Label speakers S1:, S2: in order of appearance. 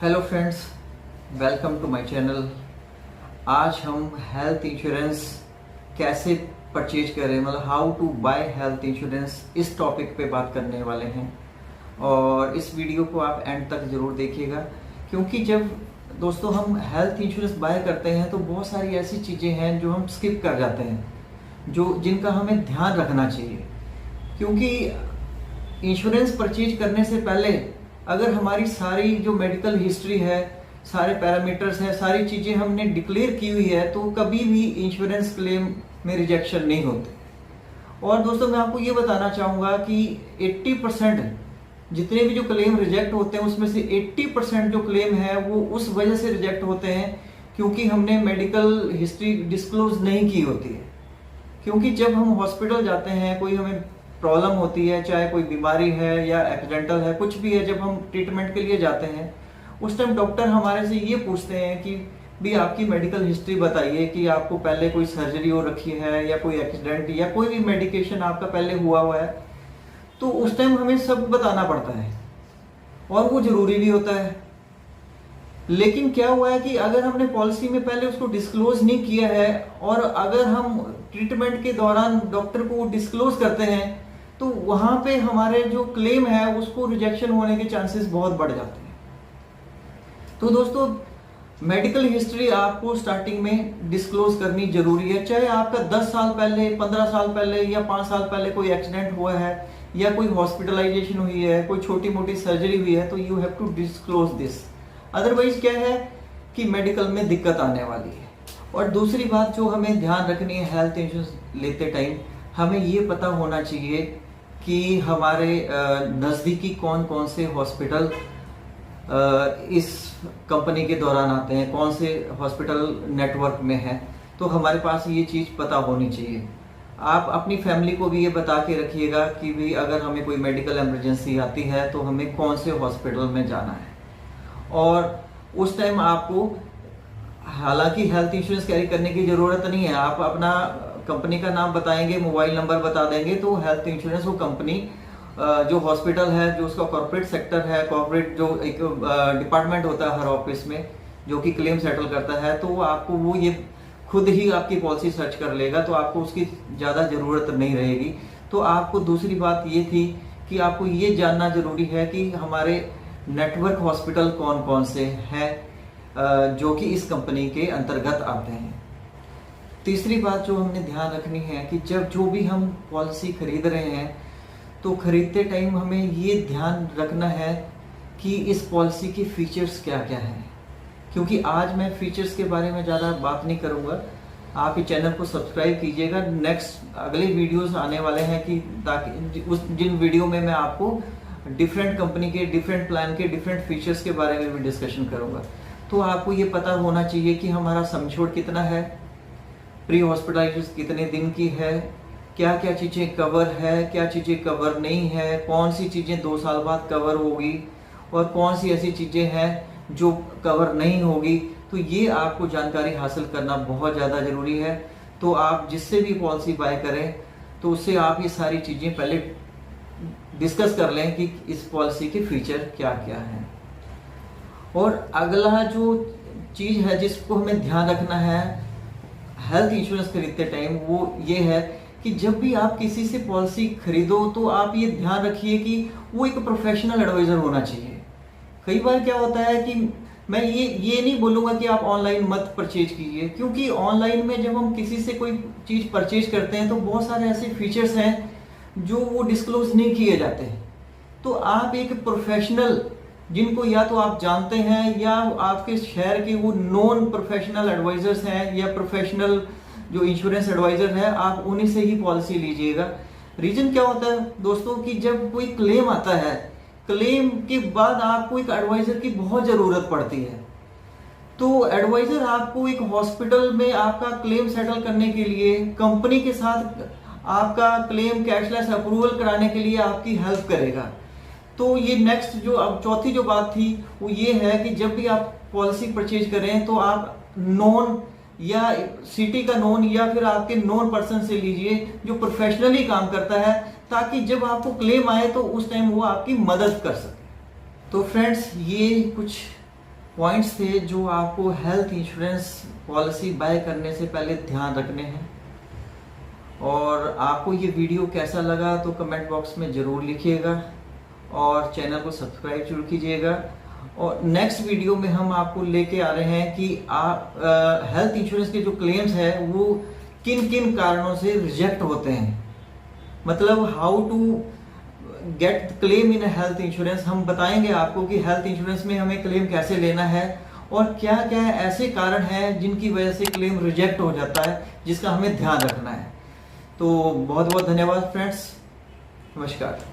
S1: Hello friends, welcome to my channel. आज हम health insurance कैसे परचेज करें, मतलब how to buy health insurance, इस टॉपिक पे बात करने वाले हैं। और इस वीडियो को आप एंड तक ज़रूर देखिएगा, क्योंकि जब दोस्तों हम हेल्थ इंश्योरेंस बाय करते हैं तो बहुत सारी ऐसी चीज़ें हैं जो हम स्किप कर जाते हैं, जो जिनका हमें ध्यान रखना चाहिए। क्योंकि इंश्योरेंस परचेज करने से पहले अगर हमारी सारी जो मेडिकल हिस्ट्री है, सारे पैरामीटर्स हैं, सारी चीज़ें हमने डिक्लेयर की हुई है, तो कभी भी इंश्योरेंस क्लेम में रिजेक्शन नहीं होते। और दोस्तों मैं आपको ये बताना चाहूँगा कि 80% जितने भी जो क्लेम रिजेक्ट होते हैं उसमें से 80% जो क्लेम है वो उस वजह से रिजेक्ट होते हैं क्योंकि हमने मेडिकल हिस्ट्री डिस्क्लोज नहीं की होती है। क्योंकि जब हम हॉस्पिटल जाते हैं, कोई हमें प्रॉब्लम होती है, चाहे कोई बीमारी है या एक्सीडेंटल है, कुछ भी है, जब हम ट्रीटमेंट के लिए जाते हैं उस टाइम डॉक्टर हमारे से ये पूछते हैं कि भी आपकी मेडिकल हिस्ट्री बताइए कि आपको पहले कोई सर्जरी हो रखी है या कोई एक्सीडेंट या कोई भी मेडिकेशन आपका पहले हुआ है। तो उस टाइम हमें सब बताना पड़ता है और वो जरूरी भी होता है। लेकिन क्या हुआ है कि अगर हमने पॉलिसी में पहले उसको डिस्क्लोज नहीं किया है और अगर हम ट्रीटमेंट के दौरान डॉक्टर को डिस्क्लोज करते हैं तो वहां पे हमारे जो क्लेम है उसको रिजेक्शन होने के चांसेस बहुत बढ़ जाते हैं। तो दोस्तों मेडिकल हिस्ट्री आपको स्टार्टिंग में डिस्क्लोज करनी जरूरी है, चाहे आपका 10 साल पहले, 15 साल पहले या 5 साल पहले कोई एक्सीडेंट हुआ है या कोई हॉस्पिटलाइजेशन हुई है, कोई छोटी मोटी सर्जरी हुई है, तो you have to disclose this. Otherwise क्या है कि मेडिकल में दिक्कत आने वाली है। और दूसरी बात जो हमें ध्यान रखनी है हेल्थ इंश्योरेंस लेते टाइम, हमें ये पता होना चाहिए कि हमारे नज़दीकी कौन कौन से हॉस्पिटल इस कंपनी के दौरान आते हैं, कौन से हॉस्पिटल नेटवर्क में है। तो हमारे पास ये चीज़ पता होनी चाहिए। आप अपनी फैमिली को भी ये बता के रखिएगा कि भाई अगर हमें कोई मेडिकल इमरजेंसी आती है तो हमें कौन से हॉस्पिटल में जाना है। और उस टाइम आपको हालांकि हेल्थ इंश्योरेंस कैरी करने की ज़रूरत नहीं है, आप अपना कंपनी का नाम बताएंगे, मोबाइल नंबर बता देंगे, तो हेल्थ इंश्योरेंस वो कंपनी जो हॉस्पिटल है, जो उसका कॉर्पोरेट सेक्टर है, कॉर्पोरेट जो एक डिपार्टमेंट होता है हर ऑफिस में जो कि क्लेम सेटल करता है, तो आपको वो ये खुद ही आपकी पॉलिसी सर्च कर लेगा, तो आपको उसकी ज़्यादा ज़रूरत नहीं रहेगी। तो आपको दूसरी बात ये थी कि आपको ये जानना ज़रूरी है कि हमारे नेटवर्क हॉस्पिटल कौन कौन से हैं जो कि इस कंपनी के अंतर्गत आते हैं। तीसरी बात जो हमने ध्यान रखनी है कि जब जो भी हम पॉलिसी खरीद रहे हैं तो खरीदते टाइम हमें ये ध्यान रखना है कि इस पॉलिसी के फीचर्स क्या क्या हैं। क्योंकि आज मैं फीचर्स के बारे में ज़्यादा बात नहीं करूँगा, आप इस चैनल को सब्सक्राइब कीजिएगा। नेक्स्ट अगले वीडियोस आने वाले हैं कि ताकि उस जिन वीडियो में मैं आपको डिफरेंट कंपनी के, डिफरेंट प्लान के, डिफरेंट फीचर्स के बारे में भी डिस्कशन करूँगा। तो आपको ये पता होना चाहिए कि हमारा सम एश्योर्ड कितना है, प्री हॉस्पिटलाइजेशन कितने दिन की है, क्या क्या चीज़ें कवर है, क्या चीज़ें कवर नहीं है, कौन सी चीज़ें 2 साल बाद कवर होगी और कौन सी ऐसी चीज़ें हैं जो कवर नहीं होगी। तो ये आपको जानकारी हासिल करना बहुत ज़्यादा ज़रूरी है। तो आप जिससे भी पॉलिसी बाय करें तो उससे आप ये सारी चीज़ें पहले डिस्कस कर लें कि इस पॉलिसी के फीचर क्या क्या हैं। और अगला जो चीज़ है जिसको हमें ध्यान रखना है हेल्थ इंश्योरेंस खरीदते टाइम, वो ये है कि जब भी आप किसी से पॉलिसी खरीदो तो आप ये ध्यान रखिए कि वो एक प्रोफेशनल एडवाइज़र होना चाहिए। कई बार क्या होता है कि मैं ये नहीं बोलूँगा कि आप ऑनलाइन मत परचेज कीजिए, क्योंकि ऑनलाइन में जब हम किसी से कोई चीज़ परचेज करते हैं तो बहुत सारे ऐसे फीचर्स हैं जो वो डिस्क्लोज नहीं किए जाते हैं। तो आप एक प्रोफेशनल जिनको या तो आप जानते हैं या आपके शहर के वो नॉन प्रोफेशनल एडवाइजर्स हैं या प्रोफेशनल जो इंश्योरेंस एडवाइजर है, आप उन्हीं से ही पॉलिसी लीजिएगा। रीजन क्या होता है दोस्तों कि जब कोई क्लेम आता है, क्लेम के बाद आपको एक एडवाइजर की बहुत ज़रूरत पड़ती है। तो एडवाइजर आपको एक हॉस्पिटल में आपका क्लेम सेटल करने के लिए, कंपनी के साथ आपका क्लेम कैशलेस अप्रूवल कराने के लिए आपकी हेल्प करेगा। तो ये नेक्स्ट जो अब चौथी जो बात थी वो ये है कि जब भी आप पॉलिसी परचेज करें तो आप नॉन या सिटी का नॉन या फिर आपके नॉन पर्सन से लीजिए जो प्रोफेशनली काम करता है, ताकि जब आपको क्लेम आए तो उस टाइम वो आपकी मदद कर सके। तो फ्रेंड्स ये कुछ पॉइंट्स थे जो आपको हेल्थ इंश्योरेंस पॉलिसी बाय करने से पहले ध्यान रखने हैं। और आपको ये वीडियो कैसा लगा तो कमेंट बॉक्स में ज़रूर लिखिएगा और चैनल को सब्सक्राइब जरूर कीजिएगा। और नेक्स्ट वीडियो में हम आपको लेके आ रहे हैं कि आप हेल्थ इंश्योरेंस के जो क्लेम्स है वो किन किन कारणों से रिजेक्ट होते हैं, मतलब how to get claim in health insurance. हम बताएंगे आपको कि हेल्थ इंश्योरेंस में हमें क्लेम कैसे लेना है और क्या क्या ऐसे कारण हैं जिनकी वजह से क्लेम रिजेक्ट हो जाता है, जिसका हमें ध्यान रखना है। तो बहुत बहुत धन्यवाद फ्रेंड्स, नमस्कार।